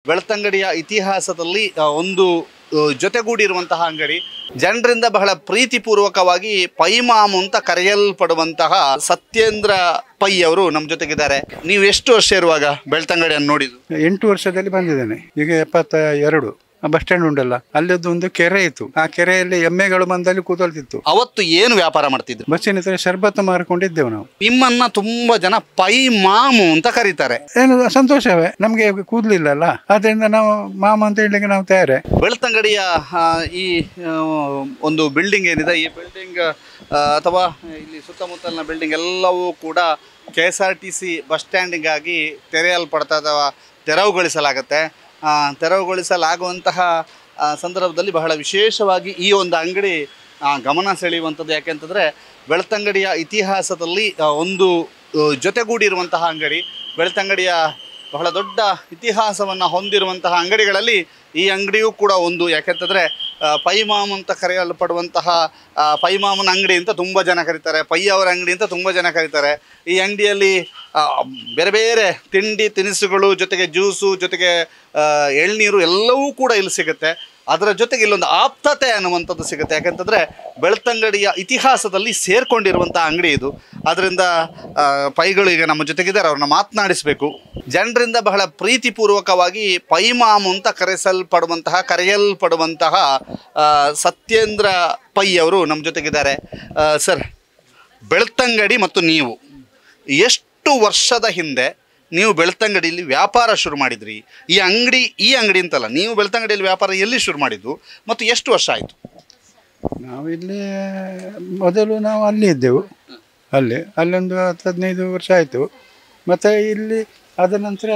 ಬೆಳ್ತಂಗಡಿಯ ಇತಿಹಾಸದಲ್ಲಿ ಒಂದು ಜೊತೆಗೂಡಿರುವಂತಹ ಅಂಗಡಿ, ಜನರಿಂದ ಬಹಳ ಪ್ರೀತಿಪೂರ್ವಕವಾಗಿ ಪೈಮಾಮು ಅಂತ ಕರೆಯಲ್ಪಡುವಂತಹ ಸತ್ಯೇಂದ್ರ ಪೈ ಅವರು ನಮ್ಮ ಜೊತೆಗಿದ್ದಾರೆ. ನೀವು ಎಷ್ಟು ವರ್ಷ ಇರುವಾಗ ಬೆಳ್ತಂಗಡಿಯನ್ನು ನೋಡಿದ್ದು? 8 ವರ್ಷದಲ್ಲಿ ಬಂದಿದ್ದೇನೆ. ಈಗ 72. ಬಸ್ ಸ್ಟ್ಯಾಂಡ್ ಉಂಟಲ್ಲ, ಅಲ್ಲದ್ದು ಒಂದು ಕೆರೆ ಇತ್ತು. ಆ ಕೆರೆಯಲ್ಲಿ ಎಮ್ಮೆಗಳು ಬಂದಲ್ಲಿ ಕೂತೊಳ್ತಿತ್ತು. ಅವತ್ತು ಏನು ವ್ಯಾಪಾರ ಮಾಡ್ತಿದ್ರು? ಬಸ್ಸಿನ ಹತ್ರ ಶರ್ಬತ್ತು ಮಾರಿಕೊಂಡಿದ್ದೆವು ನಾವು. ನಿಮ್ಮನ್ನ ತುಂಬಾ ಜನ ಪೈ ಮಾಮು ಅಂತ ಕರೀತಾರೆ. ಏನು ಸಂತೋಷವೇ, ನಮ್ಗೆ ಕೂದಲಿಲ್ಲಲ್ಲ, ಆದ್ರಿಂದ ನಾವು ಮಾಮ ಅಂತ ಹೇಳಲಿಕ್ಕೆ ನಾವು ತಯಾರೆ. ಬೆಳ್ತಂಗಡಿಯ ಈ ಒಂದು ಬಿಲ್ಡಿಂಗ್ ಏನಿದೆ, ಈ ಬಿಲ್ಡಿಂಗ್ ಅಥವಾ ಇಲ್ಲಿ ಸುತ್ತಮುತ್ತಲಿನ ಬಿಲ್ಡಿಂಗ್ ಎಲ್ಲವೂ ಕೂಡ KSRTC ಬಸ್ ಸ್ಟ್ಯಾಂಡಿಗಾಗಿ ತೆರೆಯಲ್ಪಡ್ತಾ ಅಥವಾ ತೆರವುಗೊಳಿಸಲಾಗುತ್ತೆ. ತೆರವುಗೊಳಿಸಲಾಗುವಂತಹ ಸಂದರ್ಭದಲ್ಲಿ ಬಹಳ ವಿಶೇಷವಾಗಿ ಈ ಒಂದು ಅಂಗಡಿ ಗಮನ ಸೆಳೆಯುವಂಥದ್ದು. ಯಾಕೆಂತಂದರೆ ಬೆಳ್ತಂಗಡಿಯ ಇತಿಹಾಸದಲ್ಲಿ ಒಂದು ಜೊತೆಗೂಡಿರುವಂತಹ ಅಂಗಡಿ, ಬೆಳ್ತಂಗಡಿಯ ಬಹಳ ದೊಡ್ಡ ಇತಿಹಾಸವನ್ನು ಹೊಂದಿರುವಂತಹ ಅಂಗಡಿಗಳಲ್ಲಿ ಈ ಅಂಗಡಿಯೂ ಕೂಡ ಒಂದು. ಯಾಕೆಂತಂದರೆ ಪೈಮಾಮ್ ಅಂತ ಕರೆಯಲ್ಪಡುವಂತಹ ಪೈಮಾಮನ ಅಂಗಡಿ ಅಂತ ತುಂಬ ಜನ ಕರೀತಾರೆ, ಪೈ ಅವರ ಅಂಗಡಿ ಅಂತ ತುಂಬ ಜನ ಕರೀತಾರೆ. ಈ ಅಂಗಡಿಯಲ್ಲಿ ಬೇರೆ ಬೇರೆ ತಿಂಡಿ ತಿನಿಸುಗಳು, ಜೊತೆಗೆ ಜ್ಯೂಸು, ಜೊತೆಗೆ ಎಳ್ನೀರು ಎಲ್ಲವೂ ಕೂಡ ಇಲ್ಲಿ ಸಿಗುತ್ತೆ. ಅದರ ಜೊತೆಗೆ ಇಲ್ಲೊಂದು ಆಪ್ತತೆ ಅನ್ನುವಂಥದ್ದು ಸಿಗುತ್ತೆ. ಯಾಕೆಂತಂದರೆ ಬೆಳ್ತಂಗಡಿಯ ಇತಿಹಾಸದಲ್ಲಿ ಸೇರ್ಕೊಂಡಿರುವಂಥ ಅಂಗಡಿ ಇದು. ಅದರಿಂದ ಪೈಗಳು ಈಗ ನಮ್ಮ ಜೊತೆಗಿದ್ದಾರೆ, ಅವ್ರನ್ನ ಮಾತನಾಡಿಸಬೇಕು. ಜನರಿಂದ ಬಹಳ ಪ್ರೀತಿಪೂರ್ವಕವಾಗಿ ಪೈಮಾಮು ಅಂತ ಕರೆಯಲ್ಪಡುವಂತಹ ಸತ್ಯೇಂದ್ರ ಪೈ ಅವರು ನಮ್ಮ ಜೊತೆಗಿದ್ದಾರೆ. ಸರ್, ಬೆಳ್ತಂಗಡಿ ಮತ್ತು ನೀವು ಎಷ್ಟು ವರ್ಷದ ಹಿಂದೆ ನೀವು ಬೆಳ್ತಂಗಡಿಯಲ್ಲಿ ವ್ಯಾಪಾರ ಶುರು ಮಾಡಿದ್ರಿ? ಈ ಅಂಗಡಿ ಅಂತಲ್ಲ, ನೀವು ಬೆಳ್ತಂಗಡಿಯಲ್ಲಿ ವ್ಯಾಪಾರ ಎಲ್ಲಿ ಶುರು ಮಾಡಿದ್ದು ಮತ್ತು ಎಷ್ಟು ವರ್ಷ ಆಯಿತು? ನಾವಿಲ್ಲಿ ಮೊದಲು ನಾವು ಅಲ್ಲಿ ಇದ್ದೆವು, ಅಲ್ಲೊಂದು 10-15 ವರ್ಷ ಆಯಿತು. ಮತ್ತು ಇಲ್ಲಿ ಅದರ ನಂತರ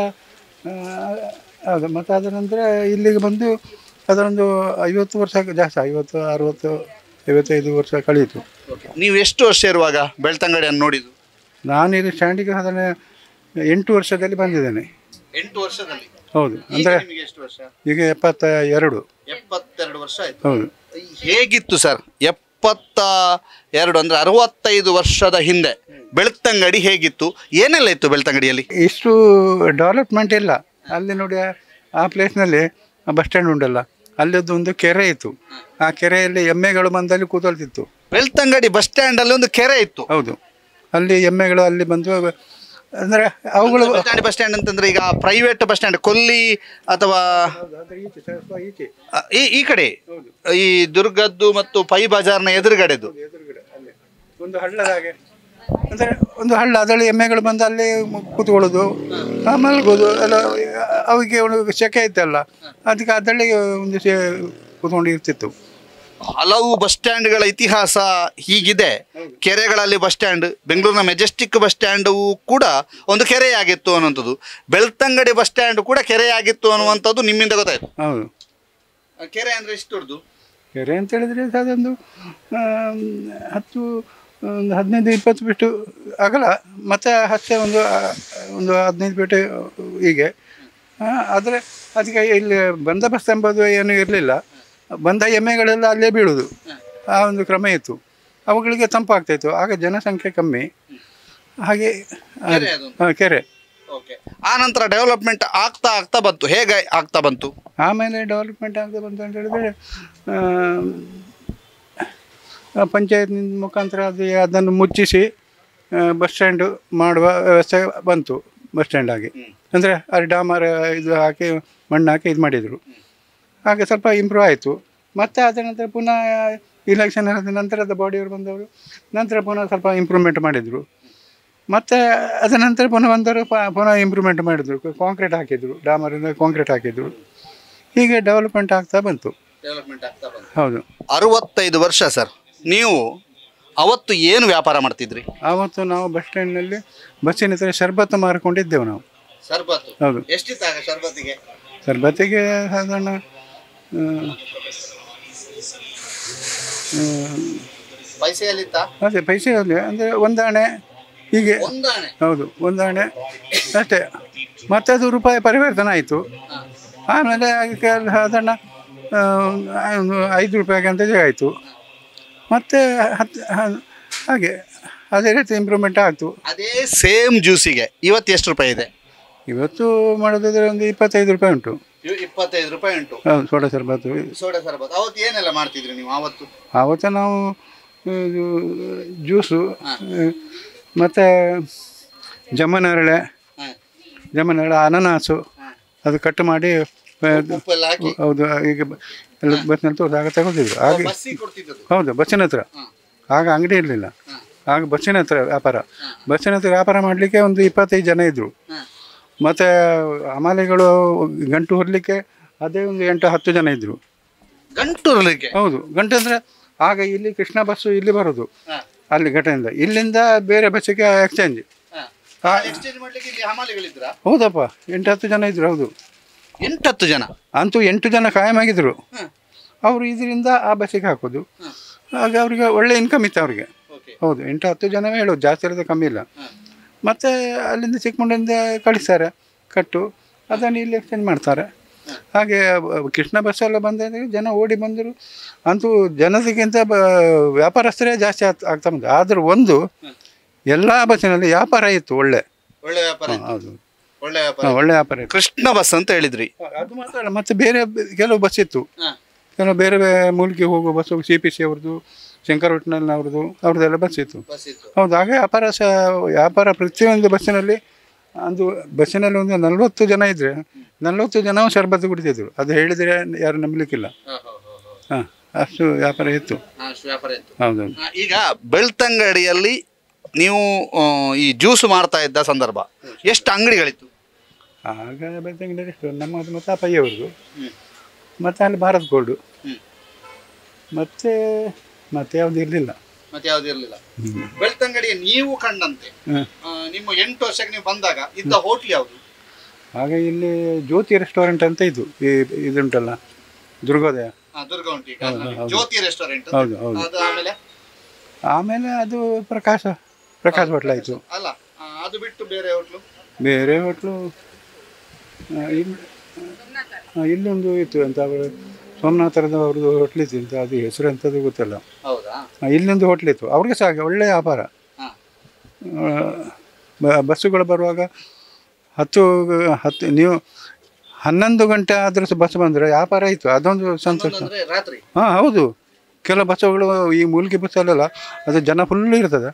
ಮತ್ತು ಅದರ ನಂತರ ಇಲ್ಲಿಗೆ ಬಂದು ಅದರೊಂದು 50 ವರ್ಷ ಜಾಸ್ತಿ, 50, 60, 55 ವರ್ಷ ಕಳೀತು. ನೀವು ಎಷ್ಟು ವರ್ಷ ಇರುವಾಗ ಬೆಳ್ತಂಗಡಿಯನ್ನು ನೋಡಿದ್ದು? ನಾನು ಇಲ್ಲಿ ಸ್ಟ್ಯಾಂಡಿಗೆ ಸಾಧಾರಣ 8 ವರ್ಷದಲ್ಲಿ ಬಂದಿದ್ದೇನೆ. 8 ವರ್ಷದಲ್ಲಿ? ಹೌದು. ಅಂದರೆ ಈಗ 72 ವರ್ಷ ಆಯಿತು. ಹೌದು. ಹೇಗಿತ್ತು ಸರ್ 72 ಅಂದರೆ 65 ವರ್ಷದ ಹಿಂದೆ ಬೆಳ್ತಂಗಡಿ ಹೇಗಿತ್ತು? ಏನೆಲ್ಲ ಇತ್ತು ಬೆಳ್ತಂಗಡಿಯಲ್ಲಿ? ಇಷ್ಟು ಡೆವಲಪ್ಮೆಂಟ್ ಇಲ್ಲ. ಅಲ್ಲಿ ನೋಡಿ, ಆ ಪ್ಲೇಸ್ನಲ್ಲಿ ಬಸ್ ಸ್ಟ್ಯಾಂಡ್ ಉಂಟಲ್ಲ, ಅಲ್ಲದ್ದು ಒಂದು ಕೆರೆ ಇತ್ತು. ಆ ಕೆರೆಯಲ್ಲಿ ಎಮ್ಮೆಗಳು ಬಂದಲ್ಲಿ ಕೂತೊಳ್ತಿತ್ತು. ಬೆಳ್ತಂಗಡಿ ಬಸ್ ಸ್ಟ್ಯಾಂಡಲ್ಲಿ ಒಂದು ಕೆರೆ ಇತ್ತು? ಹೌದು. ಅಲ್ಲಿ ಎಮ್ಮೆಗಳು ಅಲ್ಲಿ ಬಂದು, ಅಂದರೆ ಅವುಗಳು ಬಸ್ ಸ್ಟ್ಯಾಂಡ್ ಅಂತಂದ್ರೆ ಈಗ ಪ್ರೈವೇಟ್ ಬಸ್ ಸ್ಟ್ಯಾಂಡ್, ಕೊಲ್ಲಿ ಅಥವಾ ಈ ಕಡೆ ಈ ದುರ್ಗದ್ದು ಮತ್ತು ಪೈ ಬಜಾರ್ನ ಎದುರುಗಡೆದು ಒಂದು ಹಳ್ಳದ ಹಾಗೆ, ಅಂದರೆ ಒಂದು ಹಳ್ಳ, ಅದರಲ್ಲಿ ಎಮ್ಮೆಗಳು ಬಂದು ಅಲ್ಲಿ ಕೂತ್ಕೊಳ್ಳೋದು, ಮಲಗೋದು ಎಲ್ಲ. ಅವಿಗೆ ಒಂದು ಸೆಕೆ ಇತ್ತಲ್ಲ, ಅದಕ್ಕೆ ಅದರಲ್ಲಿ ಒಂದು ಕೂತ್ಕೊಂಡು ಇರ್ತಿತ್ತು. ಹಲವು ಬಸ್ ಸ್ಟ್ಯಾಂಡ್ಗಳ ಇತಿಹಾಸ ಹೀಗಿದೆ. ಕೆರೆಗಳಲ್ಲಿ ಬಸ್ ಸ್ಟ್ಯಾಂಡ್, ಬೆಂಗಳೂರಿನ ಮೆಜೆಸ್ಟಿಕ್ ಬಸ್ ಸ್ಟ್ಯಾಂಡ್ ಕೂಡ ಒಂದು ಕೆರೆಯಾಗಿತ್ತು ಅನ್ನುವಂಥದ್ದು, ಬೆಳ್ತಂಗಡಿ ಬಸ್ ಸ್ಟ್ಯಾಂಡ್ ಕೂಡ ಕೆರೆಯಾಗಿತ್ತು ಅನ್ನುವಂಥದ್ದು ನಿಮ್ಮಿಂದ ಗೊತ್ತಾಯ್ತು. ಹೌದು. ಕೆರೆ ಅಂದರೆ ಎಷ್ಟು ದೊಡ್ಡದು? ಕೆರೆ ಅಂತ ಹೇಳಿದರೆ ಅದೊಂದು 15-20 ಫೀಟು ಅಗಲ, ಮತ್ತು ಹಚ್ಚೆ ಒಂದು 15 ಫೀಟು ಹೀಗೆ. ಆದರೆ ಅದಕ್ಕೆ ಇಲ್ಲಿ ಬಂದೋಬಸ್ತ್ ಎಂಬುದು ಏನೂ ಇರಲಿಲ್ಲ. ಬಂದ ಎಮ್ಮೆಗಳೆಲ್ಲ ಅಲ್ಲೇ ಬೀಳೋದು, ಆ ಒಂದು ಕ್ರಮ ಇತ್ತು. ಅವುಗಳಿಗೆ ತಂಪಾಗ್ತಾಯಿತ್ತು, ಆಗ ಜನಸಂಖ್ಯೆ ಕಮ್ಮಿ. ಹಾಗೆ ಕೆರೆ. ಆ ನಂತರ ಡೆವಲಪ್ಮೆಂಟ್ ಆಗ್ತಾ ಬಂತು. ಹೇಗೆ ಆಗ್ತಾ ಬಂತು? ಆಮೇಲೆ ಡೆವಲಪ್ಮೆಂಟ್ ಆಗ್ತಾ ಬಂತು ಅಂತ ಹೇಳಿದರೆ, ಪಂಚಾಯತ್ ಮುಖಾಂತರ ಅದನ್ನು ಮುಚ್ಚಿಸಿ ಬಸ್ ಸ್ಟ್ಯಾಂಡು ಮಾಡುವ ವ್ಯವಸ್ಥೆ ಬಂತು. ಬಸ್ ಸ್ಟ್ಯಾಂಡ್ ಆಗಿ ಅಂದರೆ ಅಲ್ಲಿ ಡಾಮರ್ ಇದು ಹಾಕಿ, ಮಣ್ಣು ಹಾಕಿ ಇದು ಮಾಡಿದರು. ಹಾಗೆ ಸ್ವಲ್ಪ ಇಂಪ್ರೂವ್ ಆಯಿತು. ಮತ್ತು ಅದರ ನಂತರ ಪುನಃ ಇಲೆಕ್ಷನ್ ಆದ ನಂತರದ ಬಾಡಿಯವರು ಬಂದವರು ನಂತರ ಪುನಃ ಸ್ವಲ್ಪ ಇಂಪ್ರೂವ್ಮೆಂಟ್ ಮಾಡಿದರು. ಮತ್ತು ಅದರ ನಂತರ ಪುನಃ ಬಂದವರು ಪುನಃ ಇಂಪ್ರೂವ್ಮೆಂಟ್ ಮಾಡಿದರು, ಕಾಂಕ್ರೀಟ್ ಹಾಕಿದರು, ಡಾಮರಿಂದ ಕಾಂಕ್ರೀಟ್ ಹಾಕಿದರು. ಹೀಗೆ ಡೆವಲಪ್ಮೆಂಟ್ ಆಗ್ತಾ ಬಂತು. ಹೌದು. 65 ವರ್ಷ ಸರ್. ನೀವು ಅವತ್ತು ಏನು ವ್ಯಾಪಾರ ಮಾಡ್ತಿದ್ರಿ? ಆವತ್ತು ನಾವು ಬಸ್ ಸ್ಟ್ಯಾಂಡ್ನಲ್ಲಿ ಬಸ್ಸಿನ ಹತ್ರ ಶರ್ಬತ್ತು ಮಾರಿಕೊಂಡಿದ್ದೆವು ನಾವು. ಹೌದು. ಎಷ್ಟಿತ್ತು ಶರ್ಬತ್ತಿಗೆ? ಶರ್ಬತ್ತಿಗೆ ಸಾಧಾರಣ ಅದೇ ಪೈಸೆಯಲ್ಲಿ, ಅಂದರೆ ಒಂದಾಣೆ ಹೀಗೆ. ಹೌದು, ಒಂದಾಣೆ ಅಷ್ಟೇ. ಮತ್ತು ಅದು ರೂಪಾಯಿ ಪರಿವರ್ತನೆ ಆಯಿತು. ಆಮೇಲೆ ಅದಕ್ಕೆ ಸಾಧಾರಣ 5 ರೂಪಾಯಿಗೆ ಅಂತ ಆಯಿತು. ಮತ್ತು ಹಾಗೆ ಅದೇ ರೀತಿ ಇಂಪ್ರೂವ್ಮೆಂಟ್ ಆಗ್ತು. ಅದೇ ಸೇಮ್ ಜ್ಯೂಸಿಗೆ ಇವತ್ತು ಎಷ್ಟು ರೂಪಾಯಿ ಇದೆ? ಇವತ್ತು ಮಾಡೋದಾದರೆ ಒಂದು 25 ರೂಪಾಯಿ ಉಂಟು. 25 ರೂಪಾಯಿ ಉಂಟು. ಹೌದು, ಸೋಡಾ ಶರ್ಬತ್ತು. ಸೋಡಾ ಶರಬತ್ ಅವತ್ತು ಏನೆಲ್ಲ ಮಾಡ್ತಿದ್ರಿ ನೀವು ಅವತ್ತು? ಆವತ್ತು ನಾವು ಇದು ಜ್ಯೂಸು ಮತ್ತು ಜಮನರಳೆ, ಅನನಾಸು ಅದು ಕಟ್ ಮಾಡಿ ಉಪ್ಪೆಲ್ಲ ಹಾಕಿ ಹೌದು ಈಗ ಎಲ್ಲ ಬಸ್ಸಿನಲ್ಲಿ ತೋರಿಸಿ ತಗೊಳ್ತಿದ್ರು ಹಾಗೆ. ಬಸ್ಸಿಗೆ ಕೊಡ್ತಿದ್ದದ್ದು? ಹೌದು, ಬಸ್ಸಿನ ಹತ್ರ. ಆಗ ಅಂಗಡಿ ಇರಲಿಲ್ಲ, ಆಗ ಬಸ್ಸಿನ ಹತ್ರ ವ್ಯಾಪಾರ. ಬಸ್ಸಿನ ಹತ್ರ ವ್ಯಾಪಾರ ಮಾಡಲಿಕ್ಕೆ ಒಂದು 25 ಜನ ಇದ್ದರು. ಮತ್ತು ಹಮಾಲಿಗಳು ಗಂಟು ಹೊರಲಿಕ್ಕೆ ಅದೇ ಒಂದು 8-10 ಜನ ಇದ್ದರು. ಗಂಟು ಹೊರಲಿಕ್ಕೆ? ಹೌದು, ಗಂಟು ಅಂದರೆ ಆಗ ಇಲ್ಲಿ ಕೃಷ್ಣ ಬಸ್ಸು ಇಲ್ಲಿ ಬರೋದು, ಅಲ್ಲಿ ಘಟನೆಯಿಂದ ಇಲ್ಲಿಂದ ಬೇರೆ ಬಸ್ಸಿಗೆ ಎಕ್ಸ್ಚೇಂಜ್. ಹೌದಪ್ಪ, 8-10 ಜನ ಇದ್ರು. ಹೌದು, 8-10 ಜನ ಅಂತೂ 8 ಜನ ಕಾಯಂ ಆಗಿದ್ರು. ಅವರು ಇದರಿಂದ ಆ ಬಸ್ಸಿಗೆ ಹಾಕೋದು. ಆಗ ಅವ್ರಿಗೆ ಒಳ್ಳೆ ಇನ್ಕಮ್ ಇತ್ತು ಅವ್ರಿಗೆ. ಹೌದು, 8-10 ಜನವೇ ಹೇಳೋದು, ಜಾಸ್ತಿ ಇರೋದು ಕಮ್ಮಿ ಇಲ್ಲ. ಮತ್ತು ಅಲ್ಲಿಂದ ಚಿಕ್ಕಮಂಡ್ಲಿಂದ ಕಳಿಸ್ತಾರೆ ಕಟ್ಟು, ಅದನ್ನು ಇಲ್ಲಿ ಎಕ್ಸ್ಚೇಂಜ್ ಮಾಡ್ತಾರೆ. ಹಾಗೆ ಕೃಷ್ಣ ಬಸ್ಸೆಲ್ಲ ಬಂದರೆ ಜನ ಓಡಿ ಬಂದರು. ಅಂತೂ ಜನರಿಗಿಂತ ವ್ಯಾಪಾರಸ್ಥರೇ ಜಾಸ್ತಿ ಆಗ್ತಾ ಬಂದು. ಆದರೂ ಒಂದು ಎಲ್ಲ ಬಸ್ಸಿನಲ್ಲಿ ವ್ಯಾಪಾರ ಇತ್ತು, ಒಳ್ಳೆ ವ್ಯಾಪಾರ. ಹೌದು, ಒಳ್ಳೆ ವ್ಯಾಪಾರ ಇತ್ತು. ಕೃಷ್ಣ ಬಸ್ ಅಂತ ಹೇಳಿದ್ರಿ, ಅದು ಮಾತ್ರ ಅಲ್ಲ, ಮತ್ತು ಬೇರೆ ಕೆಲವು ಬಸ್ ಇತ್ತು. ಕೆಲವು ಬೇರೆ ಮೂಲಿಗೆ ಹೋಗುವ ಬಸ್ಸು, CPC ಅವ್ರದ್ದು, ಅವ್ರದ್ದೆಲ್ಲ ಬಸ್ ಇತ್ತು. ಹೌದು, ಹಾಗೆ ವ್ಯಾಪಾರ ಪ್ರತಿಯೊಂದು ಬಸ್ಸಿನಲ್ಲಿ. ಒಂದು ಬಸ್ಸಿನಲ್ಲಿ ಒಂದು 40 ಜನ ಇದ್ದರೆ 40 ಜನ ಶರ್ಬತ್ತು ಕುಡಿತಿದ್ರು. ಅದು ಹೇಳಿದರೆ ಯಾರು ನಂಬಲಿಕ್ಕಿಲ್ಲ. ಹಾಂ, ಅಷ್ಟು ವ್ಯಾಪಾರ ಇತ್ತು. ಹೌದು. ಈಗ ಬೆಳ್ತಂಗಡಿಯಲ್ಲಿ ನೀವು ಈ ಜ್ಯೂಸ್ ಮಾಡ್ತಾ ಇದ್ದ ಸಂದರ್ಭ ಎಷ್ಟು ಅಂಗಡಿಗಳಿತ್ತು ಆಗ? ಬೆಳ್ತಂಗಡಿಯಲ್ಲಿ ಎಷ್ಟು, ನಮ್ಮದು ಮತ್ತು ಅಪ್ಪಯ್ಯವ್ರದ್ದು, ಮತ್ತು ಅಲ್ಲಿ ಭಾರತ್ ಗೋಲ್ಡು, ಮತ್ತೆ ಯಾವುದು ಇರಲಿಲ್ಲ. ಬೆಳ್ತಂಗಡಿಯ ನೀವು ಕಂಡಂತೆ ನಿಮ್ಮ 8 ವರ್ಷಕ್ಕೆ ನೀವು ಬಂದಾಗ ಇದ್ದ ಹೋಟ್ಲ್ ಯಾವುದು? ಆಗ ಇಲ್ಲಿ ಜ್ಯೋತಿ ರೆಸ್ಟೋರೆಂಟ್ ಅಂತ ಇದ್ದು, ಇದುಂಟಲ್ಲ ದುರ್ಗೋದಯ. ಜ್ಯೋತಿ ರೆಸ್ಟೋರೆಂಟ್. ಹೌದು ಹೌದು. ಆಮೇಲೆ ಅದು ಪ್ರಕಾಶ್ ಹೋಟ್ಲ್ ಆಯಿತು. ಅಲ್ಲ, ಅದು ಬಿಟ್ಟು ಬೇರೆ ಹೋಟ್ಲು ಇಲ್ಲೊಂದು ಇತ್ತು ಅಂತ, ಅವರು ಸೋಮನಾಥರದ ಅವ್ರದ್ದು ಹೋಟ್ಲ್ ಇತ್ತು ಅಂತ, ಅದು ಹೆಸರು ಎಂಥದ್ದು ಗೊತ್ತಿಲ್ಲ. ಇಲ್ಲೊಂದು ಹೋಟ್ಲ್ ಇತ್ತು, ಅವ್ರಿಗೆ ಸಹ ಒಳ್ಳೆಯ ವ್ಯಾಪಾರ. ಬಸ್ಸುಗಳು ಬರುವಾಗ 10 ನೀವು 11 ಗಂಟೆ ಆದರೂ ಸಹ ಬಸ್ ಬಂದರೆ ವ್ಯಾಪಾರ ಇತ್ತು, ಅದೊಂದು ಸಂತೋಷ. ಹಾಂ, ಹೌದು. ಕೆಲವು ಬಸ್ಸುಗಳು ಈ ಮೂಲಿಗೆ ಬಸ್ಸಲ್ಲೆಲ್ಲ ಅದು ಜನ ಫುಲ್ಲು ಇರ್ತದೆ,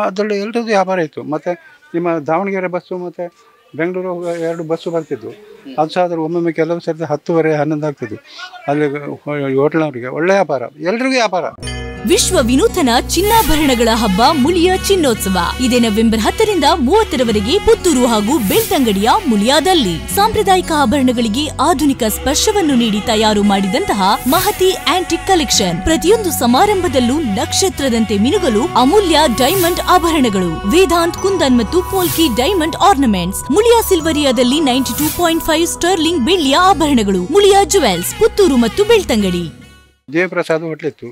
ಅದರಲ್ಲಿ ಎಲ್ಲರದ್ದು ವ್ಯಾಪಾರ ಇತ್ತು. ಮತ್ತು ನಿಮ್ಮ ದಾವಣಗೆರೆ ಬಸ್ಸು ಮತ್ತು ಬೆಂಗಳೂರು 2 ಬಸ್ಸು ಬರ್ತಿದ್ವು. ಅದು ಸಹ ಆದರೂ ಒಮ್ಮೊಮ್ಮೆ ಕೆಲವು ಸರ್ತಿ 10:30-11 ಆಗ್ತಿದ್ವು. ಅಲ್ಲಿ ಹೋಟ್ಲವರಿಗೆ ಒಳ್ಳೆ ವ್ಯಾಪಾರ, ಎಲ್ರಿಗೂ ವ್ಯಾಪಾರ. ವಿಶ್ವ ವಿನೂತನ ಚಿನ್ನಾಭರಣಗಳ ಹಬ್ಬ ಮುಳಿಯ ಚಿನ್ನೋತ್ಸವ ಇದೇ ನವೆಂಬರ್ 10ರಿಂದ 30ರವರೆಗೆ ಪುತ್ತೂರು ಹಾಗೂ ಬೆಳ್ತಂಗಡಿಯ ಮುಳಿಯಾದಲ್ಲಿ. ಸಾಂಪ್ರದಾಯಿಕ ಆಭರಣಗಳಿಗೆ ಆಧುನಿಕ ಸ್ಪರ್ಶವನ್ನು ನೀಡಿ ತಯಾರು ಮಾಡಿದಂತಹ ಮಹತಿ ಆಂಟಿಕ್ ಕಲೆಕ್ಷನ್. ಪ್ರತಿಯೊಂದು ಸಮಾರಂಭದಲ್ಲೂ ನಕ್ಷತ್ರದಂತೆ ಮಿನುಗಲು ಅಮೂಲ್ಯ ಡೈಮಂಡ್ ಆಭರಣಗಳು. ವೇದಾಂತ್, ಕುಂದನ್ ಮತ್ತು ಪೋಲ್ಕಿ ಡೈಮಂಡ್ ಆರ್ನಮೆಂಟ್ಸ್. ಮುಳಿಯಾ ಸಿಲ್ವರಿಯಾದಲ್ಲಿ 92.5 ಸ್ಟರ್ಲಿಂಗ್ ಬೆಳ್ಳಿಯ ಆಭರಣಗಳು. ಮುಳಿಯಾ ಜುವೆಲ್ಸ್, ಪುತ್ತೂರು ಮತ್ತು ಬೆಳ್ತಂಗಡಿ. ಜಯಪ್ರಸಾದ್ ಹೋಟ್ಲ್ ಇತ್ತು.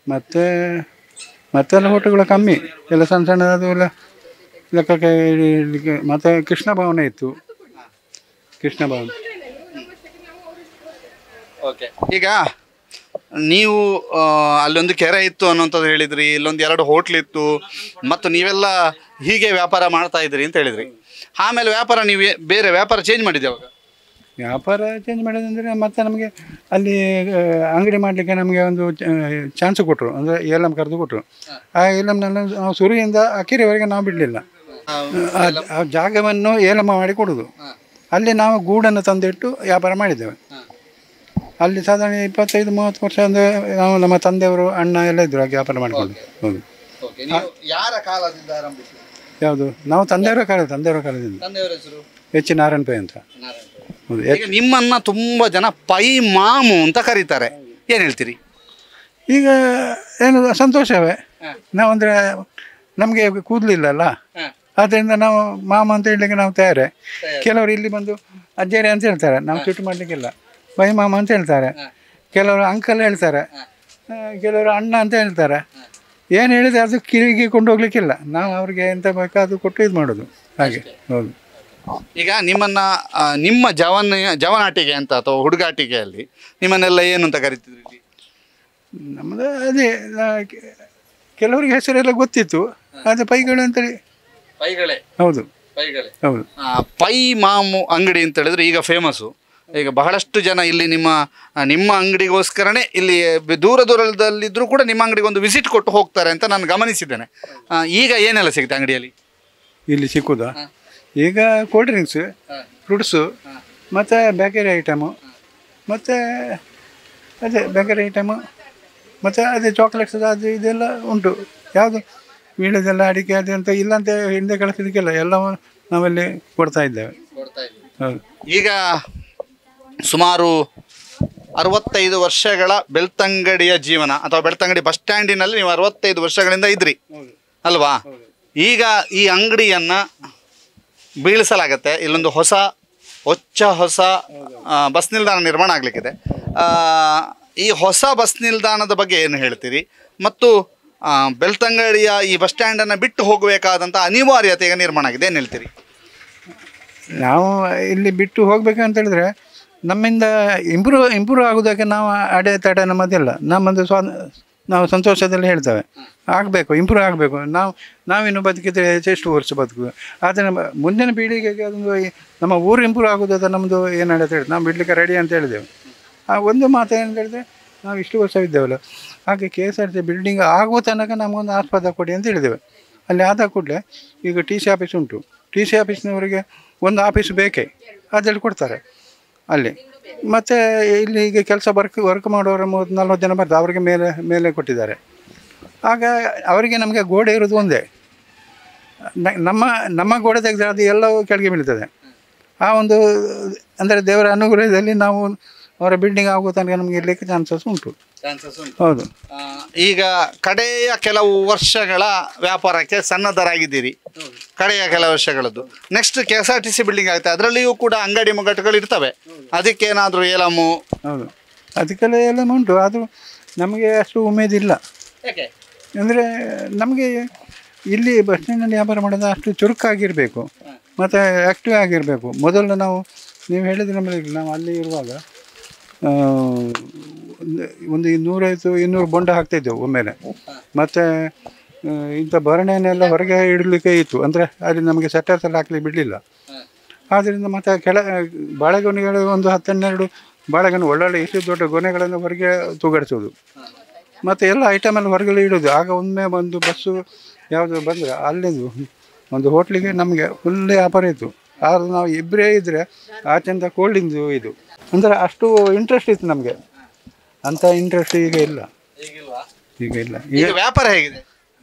ಮತ್ತೆಲ್ಲ ಹೋಟೆಲ್ಗಳು ಕಮ್ಮಿ, ಎಲ್ಲ ಸಣ್ಣ ಸಣ್ಣದು ಎಲ್ಲ ಲೆಕ್ಕಕ್ಕೆ. ಮತ್ತು ಕೃಷ್ಣ ಭವನ ಇತ್ತು, ಕೃಷ್ಣ ಭವನ. ಓಕೆ, ಈಗ ನೀವು ಅಲ್ಲೊಂದು ಕೆರೆ ಇತ್ತು ಅನ್ನೋಂಥದ್ದು ಹೇಳಿದ್ರಿ, ಇಲ್ಲೊಂದು 2 ಹೋಟ್ಲ್ ಇತ್ತು, ಮತ್ತು ನೀವೆಲ್ಲ ಹೀಗೆ ವ್ಯಾಪಾರ ಮಾಡ್ತಾ ಇದ್ರಿ ಅಂತ ಹೇಳಿದ್ರಿ. ಆಮೇಲೆ ವ್ಯಾಪಾರ ನೀವು ಬೇರೆ ವ್ಯಾಪಾರ ಚೇಂಜ್ ಮಾಡಿದ್ದೆ ಅವಾಗ? ವ್ಯಾಪಾರ ಚೇಂಜ್ ಮಾಡೋದಂದರೆ ಮತ್ತೆ ನಮಗೆ ಅಲ್ಲಿ ಅಂಗಡಿ ಮಾಡಲಿಕ್ಕೆ ನಮಗೆ ಒಂದು ಚಾನ್ಸ್ ಕೊಟ್ಟರು, ಅಂದರೆ ಏಲಂ ಕರೆದು ಕೊಟ್ಟರು. ಆ ಏಲಂನಲ್ಲಿ ನಾವು ಸುರಿಯಿಂದ ಅಕೆರೆವರೆಗೆ ನಾವು ಬಿಡಲಿಲ್ಲ. ಆ ಜಾಗವನ್ನು ಏಲಂ ಮಾಡಿ ಕೊಡೋದು. ಅಲ್ಲಿ ನಾವು ಗೂಡನ್ನು ತಂದಿಟ್ಟು ವ್ಯಾಪಾರ ಮಾಡಿದ್ದೇವೆ. ಅಲ್ಲಿ ಸಾಧಾರಣ 25-30 ವರ್ಷ ಅಂದರೆ ನಾವು ನಮ್ಮ ತಂದೆಯವರು ಅಣ್ಣ ಎಲ್ಲ ಇದ್ದರು ಹಾಗೆ ವ್ಯಾಪಾರ ಮಾಡಿಕೊಂಡು. ಹೌದು. ಯಾರ ಕಾಲದಿಂದ ಆರಂಭಿಸಿ? ಯಾವುದು? ನಾವು ತಂದೆಯವರ ಕಾಲದಿಂದ. H. ನಾರಾಯಣ ಪೈ ಅಂತ. ನಿಮ್ಮನ್ನ ತುಂಬಾ ಜನ ಪೈ ಮಾಮು ಅಂತ ಕರೀತಾರೆ, ಏನು ಹೇಳ್ತೀರಿ? ಈಗ ಏನು ಸಂತೋಷವೇ. ನಾವಂದರೆ ನಮಗೆ ಕೂದಲಿಲ್ಲಲ್ಲ, ಆದ್ದರಿಂದ ನಾವು ಮಾಮ ಅಂತ ಹೇಳಲಿಕ್ಕೆ ನಾವು ತಯಾರೆ. ಕೆಲವರು ಇಲ್ಲಿ ಬಂದು ಅಜ್ಜೇರಿ ಅಂತ ಹೇಳ್ತಾರೆ, ನಾವು ಚುಟ್ಟು ಮಾಡಲಿಕ್ಕಿಲ್ಲ, ಪೈ ಮಾಮ ಅಂತ ಹೇಳ್ತಾರೆ. ಕೆಲವರು ಅಂಕಲ್ ಹೇಳ್ತಾರೆ, ಕೆಲವರು ಅಣ್ಣ ಅಂತ ಹೇಳ್ತಾರೆ. ಏನು ಹೇಳಿದರೆ ಅದು ಕಿವಿಗೆ ಕೊಂಡು ಹೋಗ್ಲಿಕ್ಕಿಲ್ಲ. ನಾವು ಅವ್ರಿಗೆ ಎಂತ ಬೇಕೋ ಅದು ಕೊಟ್ಟು ಇದು ಮಾಡೋದು ಹಾಗೆ. ಹೌದು. ಈಗ ನಿಮ್ಮ ಜವನಾಟಿಕೆ ಅಂತ ಅಥವಾ ಹುಡುಗಾಟಿಕೆಯಲ್ಲಿ ನಿಮ್ಮನ್ನೆಲ್ಲ ಏನು ಅಂತ ಕರಿತಿದ್ರಿ? ನಮ್ಮದು ಅದೇ ಕೆಲವರಿಗೆ ಹೆಸರೆಲ್ಲ ಗೊತ್ತಿತ್ತು, ಅದು ಪೈಗಳು ಅಂತೇಳಿ. ಪೈಗಳೇ? ಹೌದು ಪೈಗಳೇ. ಹೌದು. ಪೈ ಮಾಮು ಅಂಗಡಿ ಅಂತ ಹೇಳಿದ್ರೆ ಈಗ ಫೇಮಸ್ಸು. ಈಗ ಬಹಳಷ್ಟು ಜನ ಇಲ್ಲಿ ನಿಮ್ಮ ಅಂಗಡಿಗೋಸ್ಕರನೇ ಇಲ್ಲಿ ದೂರದಲ್ಲಿದ್ದರೂ ಕೂಡ ನಿಮ್ಮ ಅಂಗಡಿಗೆ ಒಂದು ವಿಸಿಟ್ ಕೊಟ್ಟು ಹೋಗ್ತಾರೆ ಅಂತ ನಾನು ಗಮನಿಸಿದ್ದೇನೆ. ಈಗ ಏನೆಲ್ಲ ಸಿಗುತ್ತೆ ಅಂಗಡಿಯಲ್ಲಿ? ಇಲ್ಲಿ ಸಿಕ್ಕುದಾ? ಈಗ ಕೋಲ್ಡ್ ಡ್ರಿಂಕ್ಸ್, ಫ್ರೂಟ್ಸು, ಮತ್ತು ಬೇಕರಿ ಐಟಮು, ಮತ್ತು ಅದೇ ಬೇಕರಿ ಐಟಮು, ಮತ್ತು ಅದೇ ಚಾಕ್ಲೇಟ್ಸ್ ಅದು ಇದೆಲ್ಲ ಉಂಟು. ಯಾವುದು ಬೀಳೋದೆಲ್ಲ ಅಡಿಕೆ ಅದು ಅಂತ ಇಲ್ಲಂತ ಹಿಂದೆ ಕಳಿಸಲಿಕ್ಕೆಲ್ಲ ಎಲ್ಲವೂ ನಾವಲ್ಲಿ ಕೊಡ್ತಾ ಇದ್ದೇವೆ. ಹೌದು. ಈಗ ಸುಮಾರು 65 ವರ್ಷಗಳ ಬೆಳ್ತಂಗಡಿಯ ಜೀವನ ಅಥವಾ ಬೆಳ್ತಂಗಡಿ ಬಸ್ ಸ್ಟ್ಯಾಂಡಿನಲ್ಲಿ ನೀವು 65 ವರ್ಷಗಳಿಂದ ಇದ್ರಿ ಅಲ್ವಾ? ಈಗ ಈ ಅಂಗಡಿಯನ್ನು ಬೀಳಿಸಲಾಗತ್ತೆ. ಇಲ್ಲೊಂದು ಹೊಸ ಬಸ್ ನಿಲ್ದಾಣ ನಿರ್ಮಾಣ ಆಗಲಿಕ್ಕಿದೆ. ಈ ಹೊಸ ಬಸ್ ನಿಲ್ದಾಣದ ಬಗ್ಗೆ ಏನು ಹೇಳ್ತೀರಿ? ಮತ್ತು ಬೆಳ್ತಂಗಡಿಯ ಈ ಬಸ್ ಸ್ಟ್ಯಾಂಡನ್ನು ಬಿಟ್ಟು ಹೋಗಬೇಕಾದಂಥ ಅನಿವಾರ್ಯತೆ ಈಗ ನಿರ್ಮಾಣ ಆಗಿದೆ, ಏನು ಹೇಳ್ತೀರಿ? ನಾವು ಇಲ್ಲಿ ಬಿಟ್ಟು ಹೋಗ್ಬೇಕಂತ ಹೇಳಿದ್ರೆ ನಮ್ಮಿಂದ ಇಂಪ್ರೂವ್ ಆಗೋದಕ್ಕೆ ನಾವು ಅಡೆತಡೆ ನಮ್ಮದಿಲ್ಲ. ನಮ್ಮದು ನಾವು ಸಂತೋಷದಲ್ಲಿ ಹೇಳ್ತೇವೆ ಆಗಬೇಕು, ಇಂಪ್ರೂವ್ ಆಗಬೇಕು. ನಾವಿನ್ನು ಬದುಕಿದ್ರೆ ಎಷ್ಟು ವರ್ಷ ಬದುಕು. ಆದರೆ ನಮ್ಮ ಮುಂದಿನ ಪೀಳಿಗೆಗೆ ಅದೊಂದು ನಮ್ಮ ಊರು ಇಂಪ್ರೂವ್ ಆಗೋದು ನಮ್ಮದು ಏನು ಅಂತ ಹೇಳಿ ನಾವು ಬಿಡಲಿಕ್ಕೆ ರೆಡಿ ಅಂತ ಹೇಳಿದೆವು. ಆ ಒಂದು ಮಾತು ಏನಂತ ಹೇಳಿದ್ರೆ ನಾವು ಇಷ್ಟು ವರ್ಷವಿದ್ದೇವಲ್ಲ, ಹಾಗೆ KSRTC ಬಿಲ್ಡಿಂಗ್ ಆಗುವ ತನಕ ನಮಗೊಂದು ಆಸ್ಪದ ಕೊಡಿ ಅಂತ ಹೇಳಿದ್ದೇವೆ. ಅಲ್ಲಿ ಆದ ಕೂಡಲೇ ಈಗ TC ಆಫೀಸ್ ಉಂಟು. TC ಆಫೀಸ್ನವರಿಗೆ ಒಂದು ಆಫೀಸ್ ಬೇಕೇ, ಅದರಲ್ಲಿ ಕೊಡ್ತಾರೆ ಅಲ್ಲಿ. ಮತ್ತು ಇಲ್ಲಿ ಈಗ ಕೆಲಸ ವರ್ಕ್ ಮಾಡೋರು 30-40 ಜನ ಬರ್ತಾರೆ, ಅವರಿಗೆ ಮೇಲೆ ಕೊಟ್ಟಿದ್ದಾರೆ. ಆಗ ಅವರಿಗೆ ನಮಗೆ ಗೋಡೆ ಇರೋದು ಒಂದೇ, ನಮ್ಮ ಗೋಡೆ ತೆಗೆದ್ರೆ ಅದು ಎಲ್ಲವೂ ಕೆಳಗೆ ಬೀಳ್ತದೆ. ಆ ಒಂದು ಅಂದರೆ ದೇವರ ಅನುಗ್ರಹದಲ್ಲಿ ನಾವು ಅವರ ಬಿಲ್ಡಿಂಗ್ ಆಗೋ ತನಕ ನಮಗೆ ಇರಲಿಕ್ಕೆ ಚಾನ್ಸಸ್ ಉಂಟು. ಹೌದು. ಈಗ ಕಡೆಯ ಕೆಲವು ವರ್ಷಗಳ ವ್ಯಾಪಾರಕ್ಕೆ ಸನ್ನದ್ಧರಾಗಿದ್ದೀರಿ, ಕಡೆಯ ಕೆಲವು ವರ್ಷಗಳದ್ದು. ನೆಕ್ಸ್ಟ್ KSRTC ಬಿಲ್ಡಿಂಗ್ ಆಗುತ್ತೆ, ಅದರಲ್ಲಿಯೂ ಕೂಡ ಅಂಗಡಿ ಮುಗ್ಗಟ್ಟುಗಳು ಇರ್ತವೆ. ಅದಕ್ಕೇನಾದರೂ ಏಲಮ್ಮು? ಹೌದು, ಅದಕ್ಕೆಲ್ಲ ಏಲಮ್ಮು ಉಂಟು. ಅದು ನಮಗೆ ಅಷ್ಟು ಉಮೇದಿಲ್ಲ. ಅಂದರೆ ನಮಗೆ ಇಲ್ಲಿ ಬಸ್ ಸ್ಟ್ಯಾಂಡಲ್ಲಿ ವ್ಯಾಪಾರ ಮಾಡೋದು ಅಷ್ಟು ಚುರುಕಾಗಿರಬೇಕು ಮತ್ತು ಆ್ಯಕ್ಟಿವ್ ಆಗಿರಬೇಕು. ಮೊದಲು ನೀವು ಹೇಳಿದ ನಮಗೆ ನಾವು ಅಲ್ಲಿ ಇರುವಾಗ ಒಂದು 150-200 ಬೊಂಡ ಹಾಕ್ತಾಯಿದ್ದೆವು ಒಮ್ಮೆಲೆ. ಮತ್ತು ಇಂಥ ಭರಣೆಯನ್ನೆಲ್ಲ ಹೊರಗೆ ಇಡಲಿಕ್ಕೆ ಇತ್ತು, ಅಂದರೆ ಅಲ್ಲಿ ನಮಗೆ ಸೆಟರ್ಸ್ ಎಲ್ಲ ಹಾಕ್ಲಿಕ್ಕೆ ಬಿಡಲಿಲ್ಲ. ಆದ್ದರಿಂದ ಮತ್ತು ಬಾಳೆಗೊನೆಗಳು ಒಂದು 10-12 ಬಾಳೆಗೊನೆ ಒಳ್ಳೊಳ್ಳೆ ಇಷ್ಟು ದೊಡ್ಡ ಗೊನೆಗಳನ್ನು ಹೊರಗೆ ತೂಗಡಿಸೋದು ಮತ್ತು ಎಲ್ಲ ಐಟಮೆಲ್ಲ ಹೊರಗಡೆ ಇಡೋದು. ಆಗ ಒಮ್ಮೆ ಒಂದು ಬಸ್ಸು ಯಾವುದು ಬಂದರೆ ಅಲ್ಲಿಂದು ಒಂದು ಹೋಟ್ಲಿಗೆ ನಮಗೆ ಫುಲ್ ವ್ಯಾಪಾರ ಇತ್ತು. ಆದರೂ ನಾವು ಇಬ್ಬರೇ ಇದ್ದರೆ ಆಚೆಂದ ಕೋಲ್ಡಿಂದು ಇದು ಅಂದರೆ ಅಷ್ಟು ಇಂಟ್ರೆಸ್ಟ್ ಇತ್ತು ನಮಗೆ. ಅಂಥ ಇಂಟ್ರೆಸ್ಟ್ ಈಗ ಇಲ್ಲ. ಈಗ ವ್ಯಾಪಾರ ಹೇಗಿದೆ?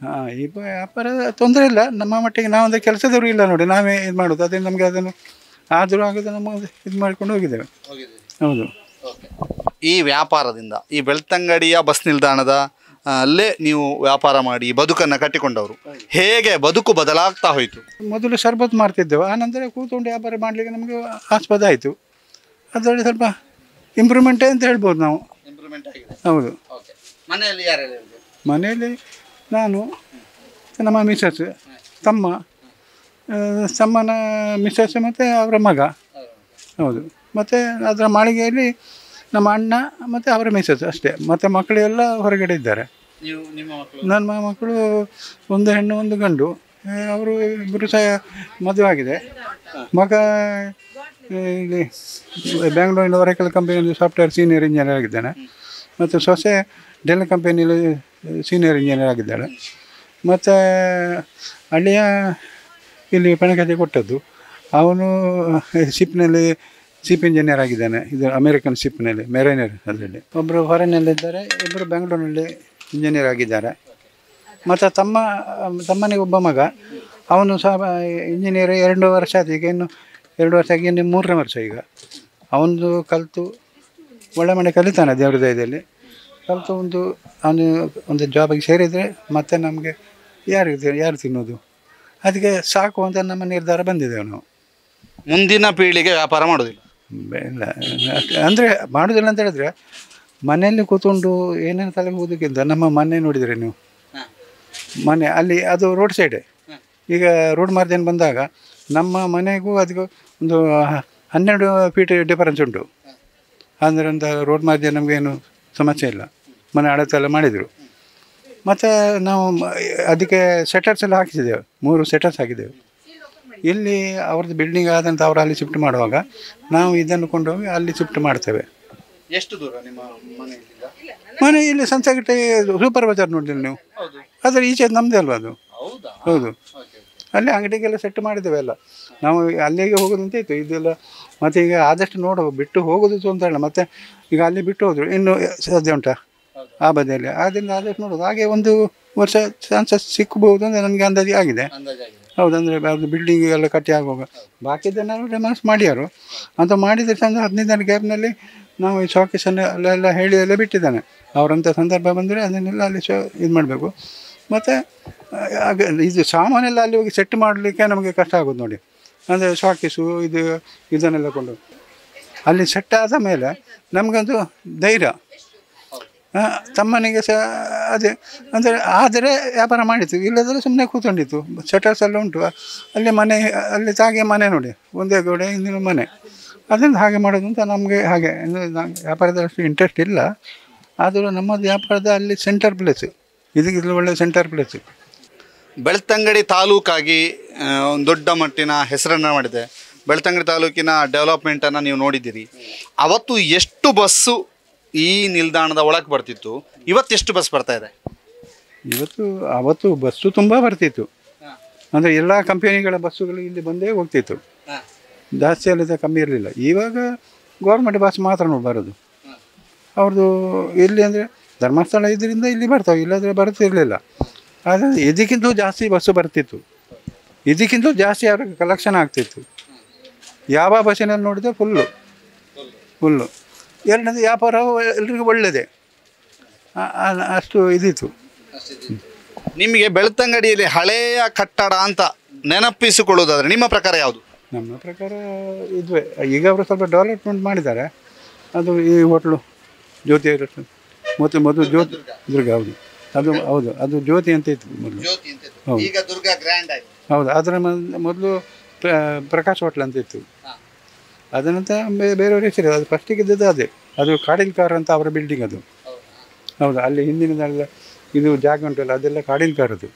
ಈಗ ವ್ಯಾಪಾರ ತೊಂದರೆ ಇಲ್ಲ, ನಮ್ಮ ಮಟ್ಟಿಗೆ ನಾವೊಂದು ಕೆಲಸದವರು ಇಲ್ಲ ನೋಡಿ, ನಾವೇ ಇದು ಮಾಡೋದು. ಅದೇ ನಮಗೆ ಅದನ್ನು ಆದರೂ ಆಗೋದು ನಮ್ಮ ಇದು ಮಾಡಿಕೊಂಡು ಹೋಗಿದ್ದೇವೆ. ಹೌದು. ಈ ವ್ಯಾಪಾರದಿಂದ ಈ ಬೆಳ್ತಂಗಡಿಯ ಬಸ್ ನಿಲ್ದಾಣದ ಅಲ್ಲೇ ನೀವು ವ್ಯಾಪಾರ ಮಾಡಿ ಬದುಕನ್ನು ಕಟ್ಟಿಕೊಂಡವರು, ಹೇಗೆ ಬದುಕು ಬದಲಾಗ್ತಾ ಹೋಯಿತು? ಮೊದಲು ಶರ್ಬತ್ ಮಾಡ್ತಿದ್ದೆವು, ಆನಂತರ ಕೂತ್ಕೊಂಡು ವ್ಯಾಪಾರ ಮಾಡಲಿಕ್ಕೆ ನಮಗೆ ಆಸ್ಪದ ಆಯಿತು. ಅದರಲ್ಲಿ ಸ್ವಲ್ಪ ಇಂಪ್ರೂವ್ಮೆಂಟೇ ಅಂತ ಹೇಳ್ಬೋದು ನಾವು. ಹೌದು. ಮನೆಯಲ್ಲಿ ಯಾರೆಲ್ಲ? ಮನೆಯಲ್ಲಿ ನಾನು, ನಮ್ಮ ಮಿಸ್ಸಸ್, ತಮ್ಮನ ಮಿಸ್ಸಸ್ ಮತ್ತು ಅವರ ಮಗ. ಹೌದು. ಮತ್ತು ಅದರ ಮಾಳಿಗೆಯಲ್ಲಿ ನಮ್ಮ ಅಣ್ಣ ಮತ್ತು ಅವರ ಮಿಸ್ಸಸ್ ಅಷ್ಟೇ. ಮತ್ತು ಮಕ್ಕಳೆಲ್ಲ ಹೊರಗಡೆ ಇದ್ದಾರೆ. ನನ್ನ ಮಕ್ಕಳು ಒಂದು ಹೆಣ್ಣು ಒಂದು ಗಂಡು. ಅವರು ಇಬ್ಬರು ಸಹ ಮದುವೆ ಆಗಿದೆ. ಮಗ ಇಲ್ಲಿ ಬೆಂಗಳೂರಿನ ಒರೆಕಲ್ ಕಂಪನಿಯಲ್ಲಿ ಸಾಫ್ಟ್ವೇರ್ ಸೀನಿಯರ್ ಇಂಜಿನಿಯರ್ ಆಗಿದ್ದಾನೆ. ಮತ್ತು ಸೊಸೆ ಡೆಲ್ ಕಂಪನಿಯಲ್ಲಿ ಸೀನಿಯರ್ ಇಂಜಿನಿಯರ್ ಆಗಿದ್ದಾಳೆ. ಮತ್ತು ಅಳಿಯ ಇಲ್ಲಿ ಪಣಕತೆ ಕೊಟ್ಟದ್ದು, ಅವನು ಶಿಪ್ ಇಂಜಿನಿಯರ್ ಆಗಿದ್ದಾನೆ. ಇದು ಅಮೇರಿಕನ್ ಶಿಪ್ನಲ್ಲಿ ಮೆರೈನರ್. ಅದರಲ್ಲಿ ಒಬ್ಬರು ಫಾರಿನಲ್ಲಿದ್ದಾರೆ, ಇಬ್ಬರು ಬೆಂಗಳೂರಿನಲ್ಲಿ ಇಂಜಿನಿಯರ್ ಆಗಿದ್ದಾರೆ. ಮತ್ತು ತಮ್ಮನಿಗೆ ಒಬ್ಬ ಮಗ, ಅವನು ಸಹ ಇಂಜಿನಿಯರ್ 2 ವರ್ಷ ಆಯ್ತು. ಈಗ ಇನ್ನು 2 ವರ್ಷ ಆಗಿ ಇನ್ನು 3ನೇ ವರ್ಷ. ಈಗ ಅವನು ಕಲಿತು ಒಳ್ಳೆ ಮನೆ ಕಲಿತಾನೆ, ದೇವ್ರ ದಯದಲ್ಲಿ ಕಲಿತು ಅವನು ಒಂದು ಜಾಬಿಗೆ ಸೇರಿದರೆ ಮತ್ತೆ ನಮಗೆ ಯಾರು ತಿನ್ನೋದು, ಅದಕ್ಕೆ ಸಾಕು ಅಂತ ನಮ್ಮ ನಿರ್ಧಾರ ಬಂದಿದ್ದೇವೆ ನಾವು. ಮುಂದಿನ ಪೀಳಿಗೆ ವ್ಯಾಪಾರ ಮಾಡೋದಿಲ್ಲ ಇಲ್ಲ ಅಂದರೆ ಮಾಡೋದಿಲ್ಲ ಅಂತ ಹೇಳಿದ್ರೆ, ಮನೆಯಲ್ಲಿ ಕೂತ್ಕೊಂಡು ಏನೇನು ತಲೆಗೆ ಹೋಗೋದಕ್ಕಿಂತ ನಮ್ಮ ಮನೆ ನೋಡಿದರೆ ನೀವು, ಮನೆ ಅಲ್ಲಿ ಅದು ರೋಡ್ ಸೈಡೇ. ಈಗ ರೋಡ್ ಮಾರ್ಜಿನ್ ಬಂದಾಗ ನಮ್ಮ ಮನೆಗೂ ಅದಕ್ಕೂ ಒಂದು 12 ಫೀಟ್ ಡಿಫರೆನ್ಸ್ ಉಂಟು. ಅಂದರೆ ಅಂತ ರೋಡ್ ಮಾರ್ಜಿನ್ ನಮಗೇನು ಸಮಸ್ಯೆ ಇಲ್ಲ. ಮನೆ ಅಳತೆಲ್ಲ ಮಾಡಿದರು. ಮತ್ತು ನಾವು ಅದಕ್ಕೆ ಸೆಟರ್ಸ್ ಎಲ್ಲ ಹಾಕಿಸಿದ್ದೇವೆ, 3 ಸೆಟರ್ಸ್ ಹಾಕಿದ್ದೇವೆ. ಇಲ್ಲಿ ಅವ್ರದ್ದು ಬಿಲ್ಡಿಂಗ್ ಆದಂತ ಅವರು ಅಲ್ಲಿ ಶಿಫ್ಟ್ ಮಾಡುವಾಗ ನಾವು ಇದನ್ನು ಕೊಂಡೋಗಿ ಅಲ್ಲಿ ಶಿಫ್ಟ್ ಮಾಡ್ತೇವೆ. ಎಷ್ಟು ದೂರ ನಿಮ್ಮ ಮನೆಯಿಂದ? ಮನೆ ಇಲ್ಲಿ ಸಂಸಗಟ್ಟೆ ಸೂಪರ್ ಬಜಾರ್ ನೋಡಿಲ್ಲ ನೀವು? ಅದರ ಈಚೆ ನಮ್ಮದೇ ಅಲ್ವಾ ಅದು? ಹೌದಾ? ಹೌದು. ಅಲ್ಲಿ ಅಂಗಡಿಗೆಲ್ಲ ಸೆಟ್ ಮಾಡಿದ್ದೇವೆ ಎಲ್ಲ. ನಾವು ಅಲ್ಲಿಗೆ ಹೋಗೋದು ಅಂತ ಇತ್ತು ಇದೆಲ್ಲ. ಮತ್ತು ಈಗ ಆದಷ್ಟು ನೋಡುವ ಬಿಟ್ಟು ಹೋಗೋದು ತೊಂದರೆ ಇಲ್ಲ. ಮತ್ತು ಈಗ ಅಲ್ಲಿ ಬಿಟ್ಟು ಹೋದ್ರು ಇನ್ನು ಸಾಧ್ಯ ಉಂಟಾ ಆ ಬದಿಯಲ್ಲಿ? ಆದ್ದರಿಂದ ಆದಷ್ಟು ನೋಡೋದು. ಹಾಗೆ ಒಂದು ವರ್ಷ ಚಾನ್ಸಸ್ ಸಿಕ್ಕಬಹುದು ಅಂತ ನನಗೆ ಅಂದಾಜು ಆಗಿದೆ. ಹೌದು, ಅಂದರೆ ಅದು ಬಿಲ್ಡಿಂಗ್ ಎಲ್ಲ ಕಟ್ಟಿ ಆಗುವಾಗ ಬಾಕಿದ್ದನ್ನೆಲ್ಲ ಡೆಮಾನ್ಸ್ ಮಾಡ್ಯಾರು ಅಂತ ಮಾಡಿದರೆ ಚಂದ. 15 ದಿನ ಗ್ಯಾಪ್ನಲ್ಲಿ ನಾವು ಈ ಶಾಕೇಸನ್ನು ಅಲ್ಲೆಲ್ಲ ಹೇಳಿ ಎಲ್ಲ ಬಿಟ್ಟಿದ್ದಾನೆ. ಅವರಂಥ ಸಂದರ್ಭ ಬಂದರೆ ಅದನ್ನೆಲ್ಲ ಅಲ್ಲಿ ಇದು ಮಾಡಬೇಕು. ಮತ್ತು ಇದು ಸಾಮಾನೆಲ್ಲ ಅಲ್ಲಿ ಹೋಗಿ ಸೆಟ್ ಮಾಡಲಿಕ್ಕೆ ನಮಗೆ ಕಷ್ಟ ಆಗೋದು ನೋಡಿ. ಅಂದರೆ ಶಾಕೇಸು ಇದನ್ನೆಲ್ಲ ಕೊಂಡು ಅಲ್ಲಿ ಸೆಟ್ ಆದ ಮೇಲೆ ನಮಗಂತೂ ಧೈರ್ಯ. ತಮ್ಮನಿಗೆ ಸಹ ಅದೇ ಅಂದರೆ ಆದರೆ ವ್ಯಾಪಾರ ಮಾಡಿತ್ತು, ಇಲ್ಲದ್ರೆ ಸುಮ್ಮನೆ ಕೂತ್ಕೊಂಡಿತ್ತು. ಶಟರ್ಸ್ ಎಲ್ಲ ಉಂಟು ಅಲ್ಲಿ ಮನೆ, ಅಲ್ಲಿ ತಾಗೆ ಮನೆ ನೋಡಿ, ಒಂದೇ ಗೋಡೆ ಹಿಂದಿನ ಮನೆ. ಅದರಿಂದ ಹಾಗೆ ಮಾಡೋದು ಅಂತ ನಮಗೆ ಹಾಗೆ ವ್ಯಾಪಾರದಷ್ಟು ಇಂಟ್ರೆಸ್ಟ್ ಇಲ್ಲ. ಆದರೂ ನಮ್ಮದು ವ್ಯಾಪಾರದ ಅಲ್ಲಿ ಸೆಂಟರ್ ಪ್ಲೇಸ್, ಇದಕ್ಕಿಲ್ಲ ಒಳ್ಳೆ ಸೆಂಟರ್ ಪ್ಲೇಸ್. ಬೆಳ್ತಂಗಡಿ ತಾಲೂಕಾಗಿ ಒಂದು ದೊಡ್ಡ ಮಟ್ಟಿನ ಹೆಸರನ್ನು ಮಾಡಿದೆ. ಬೆಳ್ತಂಗಡಿ ತಾಲೂಕಿನ ಡೆವಲಪ್ಮೆಂಟನ್ನು ನೀವು ನೋಡಿದ್ದೀರಿ. ಅವತ್ತು ಎಷ್ಟು ಬಸ್ಸು ಈ ನಿಲ್ದಾಣದ ಒಳಗೆ ಬರ್ತಿತ್ತು, ಇವತ್ತು ಎಷ್ಟು ಬಸ್ ಬರ್ತಾ ಇದೆ? ಅವತ್ತು ಬಸ್ಸು ತುಂಬ ಬರ್ತಿತ್ತು. ಅಂದರೆ ಎಲ್ಲ ಕಂಪನಿಗಳ ಬಸ್ಸುಗಳು ಇಲ್ಲಿ ಬಂದೇ ಹೋಗ್ತಿತ್ತು. ಜಾಸ್ತಿ ಅಲ್ಲಿದ್ದ ಕಮ್ಮಿ ಇರಲಿಲ್ಲ. ಇವಾಗ ಗೌರ್ಮೆಂಟ್ ಬಸ್ ಮಾತ್ರ ನೋಡಿ ಬರೋದು. ಅವ್ರದ್ದು ಎಲ್ಲಿ ಅಂದರೆ ಧರ್ಮಸ್ಥಳ ಇದರಿಂದ ಇಲ್ಲಿ ಬರ್ತಾವೆ, ಇಲ್ಲಾಂದರೆ ಬರ್ತಿರಲಿಲ್ಲ. ಆದರೆ ಇದಕ್ಕಿಂತಲೂ ಜಾಸ್ತಿ ಬಸ್ಸು ಬರ್ತಿತ್ತು, ಇದಕ್ಕಿಂತಲೂ ಜಾಸ್ತಿ ಅವ್ರಿಗೆ ಕಲೆಕ್ಷನ್ ಆಗ್ತಿತ್ತು. ಯಾವ ಬಸ್ಸಿನಲ್ಲಿ ನೋಡಿದ್ರೆ ಫುಲ್ಲು. ಎರಡನೇದು ವ್ಯಾಪಾರವು ಎಲ್ರಿಗೂ ಒಳ್ಳೆಯದೇ, ಅಷ್ಟು ಇದಿತ್ತು. ನಿಮಗೆ ಬೆಳ್ತಂಗಡಿಯಲ್ಲಿ ಹಳೆಯ ಕಟ್ಟಡ ಅಂತ ನೆನಪಿಸಿಕೊಳ್ಳೋದಾದರೆ ನಿಮ್ಮ ಪ್ರಕಾರ ಯಾವುದು? ನಮ್ಮ ಪ್ರಕಾರ ಇದುವೆ. ಈಗ ಅವರು ಸ್ವಲ್ಪ ಡೆವಲಪ್ಮೆಂಟ್ ಮಾಡಿದ್ದಾರೆ. ಅದು ಈ ಹೋಟ್ಲು ಜ್ಯೋತಿ ಮೊದಲು ಜ್ಯೋತಿ ದುರ್ಗ, ಹೌದು ಅದು ಜ್ಯೋತಿ ಅಂತ ಇತ್ತು ಮೊದಲು. ಹೌದು, ಅದರ ಮೊದಲು ಪ್ರಕಾಶ್ ಹೋಟ್ಲ್ ಅಂತ ಇತ್ತು. ಅದನಂತರ ಬೇರೆಯವ್ರ ಹೆಸರು, ಅದು ಫಸ್ಟಿಗೆ ಇದ್ದದ್ದು ಅದೇ. ಅದು ಕಾಡಿಲ್ಕಾರ್ ಅಂತ ಅವರ ಬಿಲ್ಡಿಂಗ್ ಅದು. ಹೌದು, ಅಲ್ಲಿ ಹಿಂದಿನದೆಲ್ಲ ಇದು ಜಾಗ ಉಂಟಲ್ಲ, ಅದೆಲ್ಲ ಕಾಡಿಲ್ಕಾರ್ ಅದು.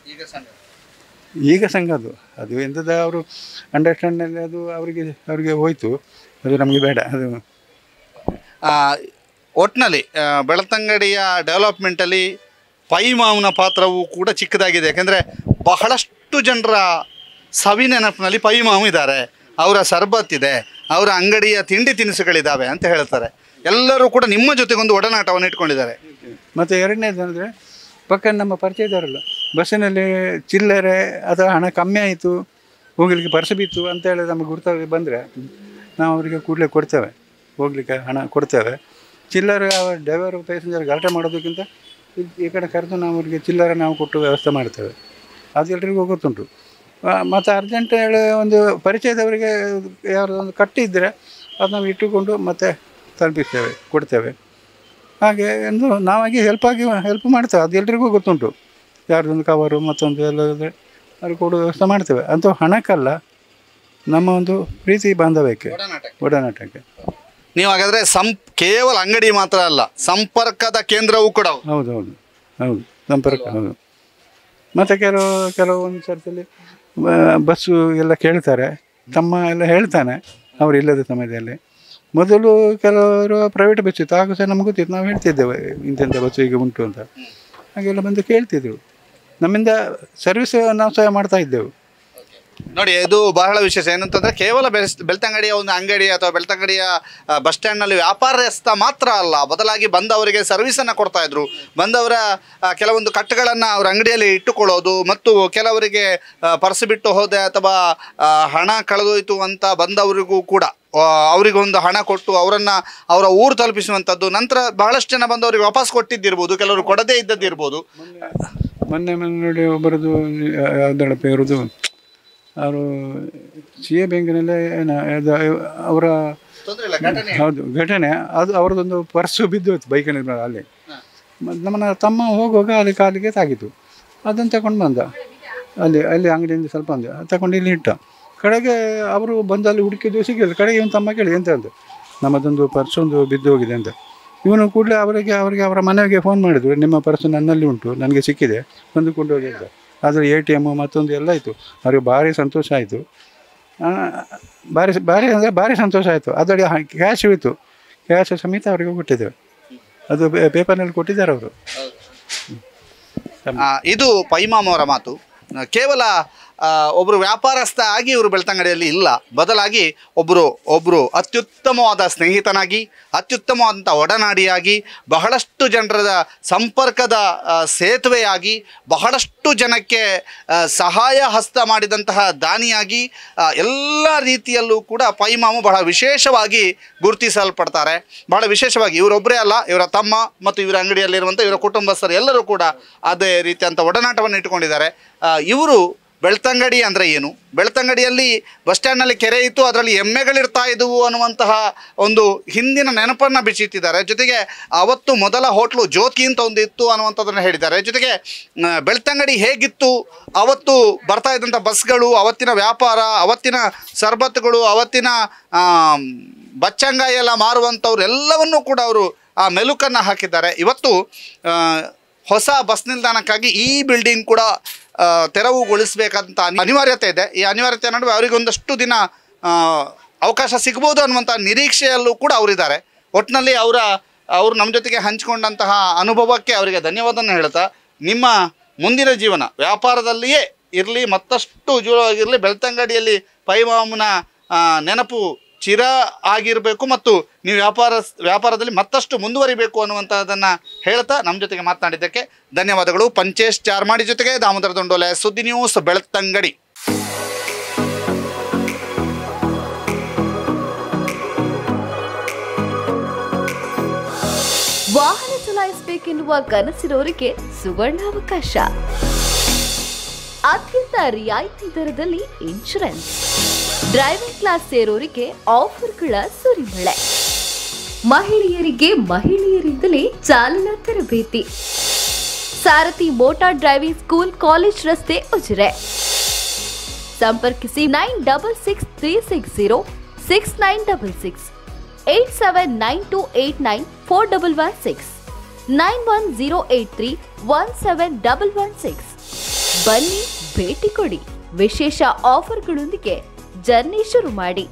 ಈಗ ಸಂಘ ಅದು ಎಂಥದ್ದು ಅವರು ಅಂಡರ್ಸ್ಟ್ಯಾಂಡಲ್ಲಿ ಅದು ಅವರಿಗೆ ಹೋಯಿತು. ಅದು ನಮಗೆ ಬೇಡ. ಅದು ಒಟ್ಟಿನಲ್ಲಿ ಬೆಳ್ತಂಗಡಿಯ ಡೆವಲಪ್ಮೆಂಟಲ್ಲಿ ಪೈಮಾವನ ಪಾತ್ರವು ಕೂಡ ಚಿಕ್ಕದಾಗಿದೆ. ಯಾಕೆಂದರೆ ಬಹಳಷ್ಟು ಜನರ ಸವಿ ನೆನಪಿನಲ್ಲಿ ಪೈಮಾವು ಇದ್ದಾರೆ, ಅವರ ಸರ್ಬತ್ ಇದೆ, ಅವರ ಅಂಗಡಿಯ ತಿಂಡಿ ತಿನಿಸುಗಳಿದ್ದಾವೆ ಅಂತ ಹೇಳ್ತಾರೆ. ಎಲ್ಲರೂ ಕೂಡ ನಿಮ್ಮ ಜೊತೆಗೊಂದು ಒಡನಾಟವನ್ನು ಇಟ್ಕೊಂಡಿದ್ದಾರೆ. ಮತ್ತು ಎರಡನೇದು ಅಂದರೆ ಪಕ್ಕ ನಮ್ಮ ಪರಿಚಯದವರಲ್ಲ, ಬಸ್ಸಿನಲ್ಲಿ ಚಿಲ್ಲರೆ ಅಥವಾ ಹಣ ಕಮ್ಮಿ ಆಯಿತು, ಹೋಗಲಿಕ್ಕೆ ಪರ್ಸು ಬಿತ್ತು ಅಂತ ಹೇಳಿ ನಮಗೆ ಗುರುತಾಗಿ ಬಂದರೆ ನಾವು ಅವರಿಗೆ ಕೂಡಲೇ ಕೊಡ್ತೇವೆ, ಹೋಗಲಿಕ್ಕೆ ಹಣ ಕೊಡ್ತೇವೆ. ಚಿಲ್ಲರೆ ಡ್ರೈವರ್ ಪ್ಯಾಸೆಂಜರ್ ಗಲಾಟೆ ಮಾಡೋದಕ್ಕಿಂತ ಈ ಕಡೆ ಕರೆದು ನಾವು ಅವರಿಗೆ ಚಿಲ್ಲರೆ ನಾವು ಕೊಟ್ಟು ವ್ಯವಸ್ಥೆ ಮಾಡ್ತೇವೆ. ಅದು ಎಲ್ರಿಗೂ ಗೊತ್ತುಂಟು. ಮತ್ತು ಅರ್ಜೆಂಟ್ ಹೇಳಿ ಒಂದು ಪರಿಚಯದವರಿಗೆ ಯಾರದೊಂದು ಕಟ್ಟಿದ್ದರೆ ಅದು ನಾವು ಇಟ್ಟುಕೊಂಡು ಮತ್ತೆ ತಲುಪಿಸ್ತೇವೆ, ಕೊಡ್ತೇವೆ. ಹಾಗೆ ಎಂದು ನಾವಾಗಿ ಹೆಲ್ಪ್ ಮಾಡ್ತೇವೆ. ಅದು ಎಲ್ರಿಗೂ ಗೊತ್ತುಂಟು. ಯಾರ್ದೊಂದು ಕವರು ಮತ್ತೊಂದು ಎಲ್ಲ ಇದ್ದರೆ ಅದು ಕೊಡೋ ವ್ಯವಸ್ಥೆ ಮಾಡ್ತೇವೆ. ಅಂತೂ ಹಣಕ್ಕಲ್ಲ, ನಮ್ಮ ಒಂದು ಪ್ರೀತಿ ಬಾಂಧವ್ಯಕ್ಕೆ, ಒಡನಾಟಕ್ಕೆ. ನೀವು ಹಾಗಾದರೆ ಕೇವಲ ಅಂಗಡಿ ಮಾತ್ರ ಅಲ್ಲ, ಸಂಪರ್ಕದ ಕೇಂದ್ರವೂ ಕೂಡ. ಹೌದು ಸಂಪರ್ಕ. ಹೌದು. ಮತ್ತು ಕೆಲವೊಂದು ಸರ್ತಿಯಲ್ಲಿ ಬಸ್ಸು ಎಲ್ಲ ಕೇಳ್ತಾರೆ, ತಮ್ಮ ಎಲ್ಲ ಹೇಳ್ತಾನೆ ಅವರು ಇಲ್ಲದ ಸಮಯದಲ್ಲಿ. ಮೊದಲು ಕೆಲವರು ಪ್ರೈವೇಟ್ ಬಸ್ ಇತ್ತು, ಆಗ ಸಹ ನಮ್ಗೆ ಗೊತ್ತಿತ್ತು, ನಾವು ಹೇಳ್ತಿದ್ದೇವೆ ಇಂಥ ಬಸ್ಸು ಈಗ ಉಂಟು ಅಂತ. ಹಾಗೆಲ್ಲ ಬಂದು ಕೇಳ್ತಿದ್ರು, ನಮ್ಮಿಂದ ಸರ್ವಿಸ್ ನಾವು ಸಹ ಮಾಡ್ತಾ ಇದ್ದೆವು. ನೋಡಿ, ಇದು ಬಹಳ ವಿಶೇಷ. ಏನಂತಂದರೆ ಕೇವಲ ಬೆಳ್ತಂಗಡಿಯ ಒಂದು ಅಂಗಡಿ ಅಥವಾ ಬೆಳ್ತಂಗಡಿಯ ಬಸ್ ಸ್ಟ್ಯಾಂಡ್ನಲ್ಲಿ ವ್ಯಾಪಾರಸ್ಥ ಮಾತ್ರ ಅಲ್ಲ, ಬದಲಾಗಿ ಬಂದವರಿಗೆ ಸರ್ವಿಸನ್ನು ಕೊಡ್ತಾಯಿದ್ರು. ಬಂದವರ ಕೆಲವೊಂದು ಕಟ್ಟುಗಳನ್ನು ಅವ್ರ ಅಂಗಡಿಯಲ್ಲಿ ಇಟ್ಟುಕೊಳ್ಳೋದು, ಮತ್ತು ಕೆಲವರಿಗೆ ಪರ್ಸ್ ಬಿಟ್ಟು ಹೋದೆ ಅಥವಾ ಹಣ ಕಳೆದೋಯ್ತು ಅಂತ ಬಂದವರಿಗೂ ಕೂಡ ಅವರಿಗೊಂದು ಹಣ ಕೊಟ್ಟು ಅವರನ್ನು ಅವರ ಊರು ತಲುಪಿಸುವಂಥದ್ದು. ನಂತರ ಬಹಳಷ್ಟು ಜನ ಬಂದವರಿಗೆ ವಾಪಸ್ ಕೊಟ್ಟಿದ್ದಿರ್ಬೋದು, ಕೆಲವರು ಕೊಡದೇ ಇದ್ದದ್ದಿರ್ಬೋದು. ಮೊನ್ನೆ ನೋಡಿ ಒಬ್ಬರದು ಯಾವುದಳ ಪೇರುದು, ಅವರು CA ಬ್ಯಾಂಕಿನಲ್ಲೇ ಅವರ ಹೌದು ಘಟನೆ, ಅದು ಅವ್ರದ್ದೊಂದು ಪರ್ಸು ಬಿದ್ದೋಯ್ತು ಬೈಕಿನ ಅಲ್ಲಿ. ನಮ್ಮನ್ನ ತಮ್ಮ ಹೋಗುವಾಗ ಅಲ್ಲಿ ಕಾಲಿಗೆ ತಾಗಿತು. ಅದನ್ನು ತಗೊಂಡು ಬಂದ, ಅಲ್ಲಿ ಅಂಗಡಿಯಿಂದ ಸ್ವಲ್ಪ ಒಂದು ತಗೊಂಡು ಇಲ್ಲಿ ಇಟ್ಟ. ಕಡೆಗೆ ಅವರು ಬಂದಲ್ಲಿ ಹುಡುಕಿದ್ದು ಸಿಗಲಿಲ್ಲ. ಕಡೆಗೆ ಇವನು ತಮ್ಮ ಕೇಳಿ ಎಂತ ಅಂತ, ನಮ್ಮದೊಂದು ಪರ್ಸೊಂದು ಬಿದ್ದು ಹೋಗಿದೆ ಅಂತ. ಇವನು ಕೂಡಲೇ ಅವರಿಗೆ ಅವರ ಮನೆಗೆ ಫೋನ್ ಮಾಡಿದ್ರು, ನಿಮ್ಮ ಪರ್ಸು ನನ್ನಲ್ಲಿ ಉಂಟು, ನನಗೆ ಸಿಕ್ಕಿದೆ, ಬಂದು ಕೊಂಡು ಹೋಗಿದ್ದ. ಆದರೆ ATM ಮತ್ತೊಂದು ಎಲ್ಲ ಆಯಿತು. ಅವ್ರಿಗೆ ಭಾರಿ ಸಂತೋಷ ಆಯಿತು. ಭಾರಿ ಭಾರಿ ಅಂದರೆ ಭಾರಿ ಸಂತೋಷ ಆಯಿತು. ಅದರಲ್ಲಿ ಕ್ಯಾಶ್ ಇತ್ತು, ಕ್ಯಾಶ್ ಸಮೇತ ಅವರಿಗೆ ಕೊಟ್ಟಿದ್ದೇವೆ. ಅದು ಪೇಪರ್ನಲ್ಲಿ ಕೊಟ್ಟಿದ್ದಾರೆ ಅವರು. ಇದು ಪೈಮಾಮ್ ಅವರ ಮಾತು. ಕೇವಲ ಒಬ್ಬರು ವ್ಯಾಪಾರಸ್ಥ ಆಗಿ ಇವರು ಬೆಳ್ತಂಗಡಿಯಲ್ಲಿ ಇಲ್ಲ, ಬದಲಾಗಿ ಒಬ್ಬರು ಅತ್ಯುತ್ತಮವಾದ ಸ್ನೇಹಿತನಾಗಿ, ಅತ್ಯುತ್ತಮವಾದಂಥ ಒಡನಾಡಿಯಾಗಿ, ಬಹಳಷ್ಟು ಜನರ ಸಂಪರ್ಕದ ಸೇತುವೆಯಾಗಿ, ಬಹಳಷ್ಟು ಜನಕ್ಕೆ ಸಹಾಯ ಹಸ್ತ ಮಾಡಿದಂತಹ ದಾನಿಯಾಗಿ, ಎಲ್ಲ ರೀತಿಯಲ್ಲೂ ಕೂಡ ಪೈಮಾಮು ಬಹಳ ವಿಶೇಷವಾಗಿ ಗುರುತಿಸಲ್ಪಡ್ತಾರೆ. ಬಹಳ ವಿಶೇಷವಾಗಿ ಇವರೊಬ್ಬರೇ ಅಲ್ಲ, ಇವರ ತಮ್ಮ ಮತ್ತು ಇವರ ಅಂಗಡಿಯಲ್ಲಿರುವಂಥ ಇವರ ಕುಟುಂಬಸ್ಥರು ಎಲ್ಲರೂ ಕೂಡ ಅದೇ ರೀತಿಯಂಥ ಒಡನಾಟವನ್ನು ಇಟ್ಟುಕೊಂಡಿದ್ದಾರೆ. ಇವರು ಬೆಳ್ತಂಗಡಿ ಅಂದರೆ ಏನು, ಬೆಳ್ತಂಗಡಿಯಲ್ಲಿ ಬಸ್ ಸ್ಟ್ಯಾಂಡ್ನಲ್ಲಿ ಕೆರೆ ಇತ್ತು, ಅದರಲ್ಲಿ ಎಮ್ಮೆಗಳಿರ್ತಾ ಇದ್ದವು ಅನ್ನುವಂತಹ ಒಂದು ಹಿಂದಿನ ನೆನಪನ್ನು ಬಿಚ್ಚಿಟ್ಟಿದ್ದಾರೆ. ಜೊತೆಗೆ ಅವತ್ತು ಮೊದಲ ಹೋಟ್ಲು ಜ್ಯೋತಿ ಅಂತ ಒಂದು ಇತ್ತು ಅನ್ನುವಂಥದ್ದನ್ನು ಹೇಳಿದ್ದಾರೆ. ಜೊತೆಗೆ ಬೆಳ್ತಂಗಡಿ ಹೇಗಿತ್ತು, ಅವತ್ತು ಬರ್ತಾ ಇದ್ದಂಥ ಬಸ್ಗಳು, ಅವತ್ತಿನ ವ್ಯಾಪಾರ, ಅವತ್ತಿನ ಸರ್ಬತ್ತುಗಳು, ಅವತ್ತಿನ ಬಚ್ಚಂಗಾಯಿ ಎಲ್ಲ ಮಾರುವಂಥವ್ರು ಎಲ್ಲವನ್ನೂ ಕೂಡ ಅವರು ಆ ಮೆಲುಕನ್ನು ಹಾಕಿದ್ದಾರೆ. ಇವತ್ತು ಹೊಸ ಬಸ್ ನಿಲ್ದಾಣಕ್ಕಾಗಿ ಈ ಬಿಲ್ಡಿಂಗ್ ಕೂಡ ತೆರವುಗೊಳಿಸಬೇಕಂತ ಅನಿವಾರ್ಯತೆ ಇದೆ. ಈ ಅನಿವಾರ್ಯತೆ ನಡುವೆ ಅವರಿಗೊಂದಷ್ಟು ದಿನ ಅವಕಾಶ ಸಿಗ್ಬೋದು ಅನ್ನುವಂಥ ನಿರೀಕ್ಷೆಯಲ್ಲೂ ಕೂಡ ಅವರಿದ್ದಾರೆ. ಒಟ್ಟಿನಲ್ಲಿ ಅವರು ನಮ್ಮ ಜೊತೆಗೆ ಹಂಚಿಕೊಂಡಂತಹ ಅನುಭವಕ್ಕೆ ಅವರಿಗೆ ಧನ್ಯವಾದವನ್ನು ಹೇಳ್ತಾ, ನಿಮ್ಮ ಮುಂದಿನ ಜೀವನ ವ್ಯಾಪಾರದಲ್ಲಿಯೇ ಇರಲಿ, ಮತ್ತಷ್ಟು ಜೋರಾಗಿರಲಿ, ಬೆಳ್ತಂಗಡಿಯಲ್ಲಿ ಪೈಮಾಮನ ನೆನಪು ಚಿರ ಆಗಿರಬೇಕು ಮತ್ತು ನೀವು ವ್ಯಾಪಾರದಲ್ಲಿ ಮತ್ತಷ್ಟು ಮುಂದುವರಿಬೇಕು ಅನ್ನುವಂಥದ್ದನ್ನು ಹೇಳ್ತಾ ನಮ್ಮ ಜೊತೆಗೆ ಮಾತನಾಡಿದ್ದಕ್ಕೆ ಧನ್ಯವಾದಗಳು. ಪಂಚೇಶ್ ಚಾರ್ಮಾಡಿ ಜೊತೆಗೆ ದಾಮೋದರ ದೊಂಡೋಲೆ, ಸುದ್ದಿ ನ್ಯೂಸ್, ಬೆಳ್ತಂಗಡಿ. ವಾಹನ ಚಲಾಯಿಸಬೇಕೆನ್ನುವ ಕನಸಿರೋರಿಗೆ ಸುವರ್ಣಾವಕಾಶ. ಅತ್ಯಂತ ರಿಯಾಯಿತಿ ದರದಲ್ಲಿ ಇನ್ಶೂರೆನ್ಸ್, ಡ್ರೈವಿಂಗ್ ಕ್ಲಾಸ್ ಸೇರೋರಿಗೆ ಆಫರ್ಗಳ ಸುರಿಮಳೆ, ಮಹಿಳೆಯರಿಂದಲೇ ಚಾಲನಾ ತರಬೇತಿ, ಸಾರಥಿ ಮೋಟಾರ್ ಡ್ರೈವಿಂಗ್ ಸ್ಕೂಲ್, ಕಾಲೇಜ್ ರಸ್ತೆ, ಉಜಿರೆ. ಸಂಪರ್ಕಿಸಿ 9663606966, 8792894116, 9108317116. ಬನ್ನಿ, ಭೇಟಿ ಕೊಡಿ. ವಿಶೇಷ ಆಫರ್ಗಳೊಂದಿಗೆ ಜರ್ನಿ ಶುರು ಮಾಡಿ.